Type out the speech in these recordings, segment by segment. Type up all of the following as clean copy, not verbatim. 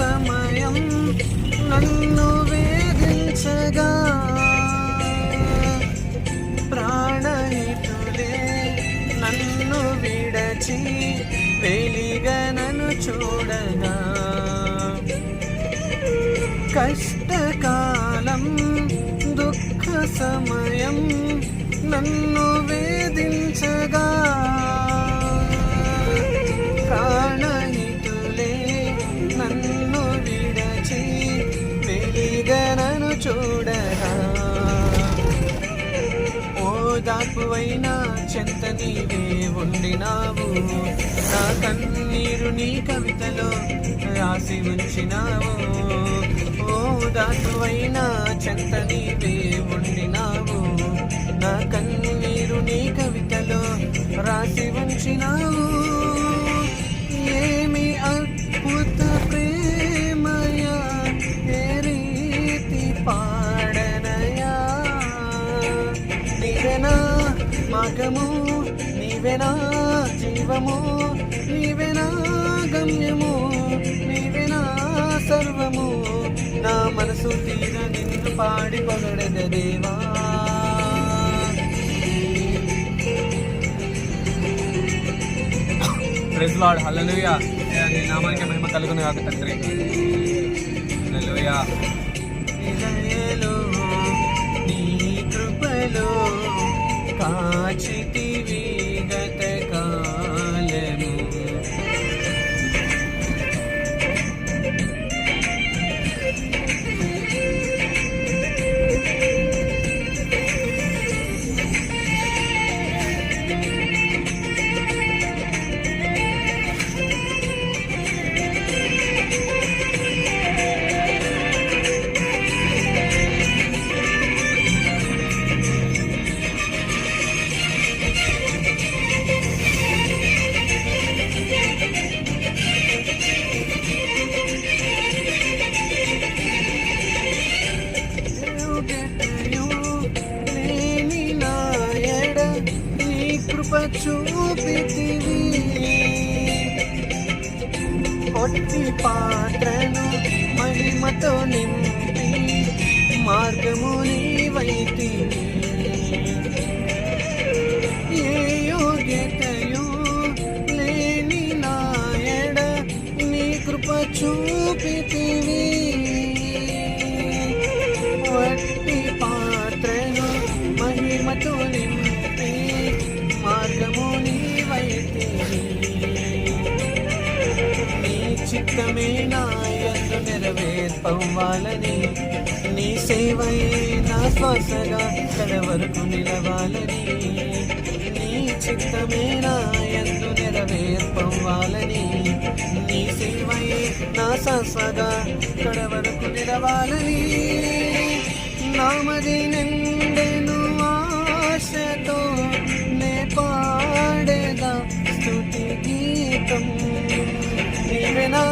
సమయం నన్ను వేధించగా ప్రాణహితులే నన్ను విడచి వెలిగా నన్ను చూడగా కష్టకాలం దుఃఖ సమయం నన్ను వేధించగా ప్రాణహితులే నన్ను విడచి వెలిగా నన్ను చూడగా ఓదార్పువైనా చెంత నీవే ఉండినావు నా కన్నీరు నీ కవితలో రాసి ఉంచినావు ఓదార్పువైనా చెంత నీవే ఉండినావు నా కన్నీరు నీ కవితలో రాసి ఉంచినావు ఏమి అద్భుత ప్రేమయా ఏ రీతి పాడనయా నీవెనా మార్గము నీవెనా జీవము నీవెనా గమ్యము నీవెనా సర్వము నా మనసు తీర నిన్ను పాడి పొగడద దేవా ప్రైజ్ లార్డ్ హల్లెలూయా నీ నామానికి మహిమ కలుగును గాక తండ్రి హల్లెలూయా నీ కృపలో కాచితివి గత కాలము చూపితివి పొట్టి పాత్రను మహిమతో నింపి మార్గము నీవైతివి ఏ యోగ్యతయు లేని నాయడ నీ కృప చూపితివి పొట్టి పాత్రను మహిమతో నింపి మార్గము నీవైతివి నీ చిత్తమే నా యందు నెరవేర్పవ్వాలని నీ సేవయే నా శ్వాసగా కడ వరకు నిలవాలని నీ చిత్తమే నా యందు నెరవేర్పవ్వాలని నీ సేవయే నా శ్వాసగా కడ వరకు నిలవాలని నామది నిండెను ఆశతో పాడేదా స్తుతి గీతం నీవెనా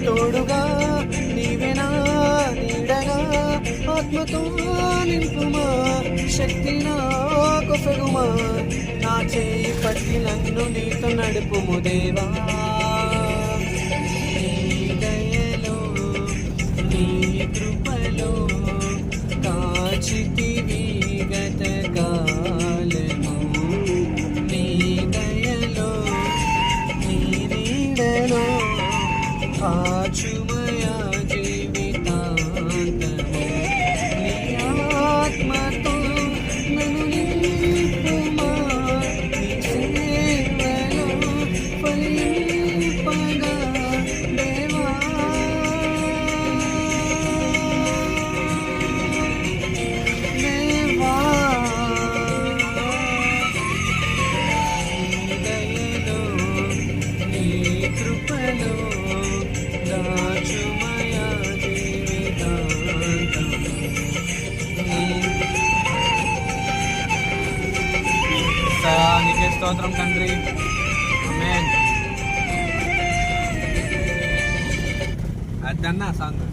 తోడుగా నీవెనా నీడగా ఆత్మతో నింపుమా శక్తి నాకు పెగుమా నా చేయి పట్టి నన్ను నీతో నడుపుము దేవా నీ దయలో నీ కృపలో కాచితివి గత కాలము ఆచుమయా జీవితాంతము నీ ఆత్మతో నన్ను నింపుమా నీ సేవలో ఫలింపగా దేవా దేవా నీ దయలో నీ కృపలో నీకే స్తోత్రం తండ్రి ఆమేన్ అదన్నా సాంగ్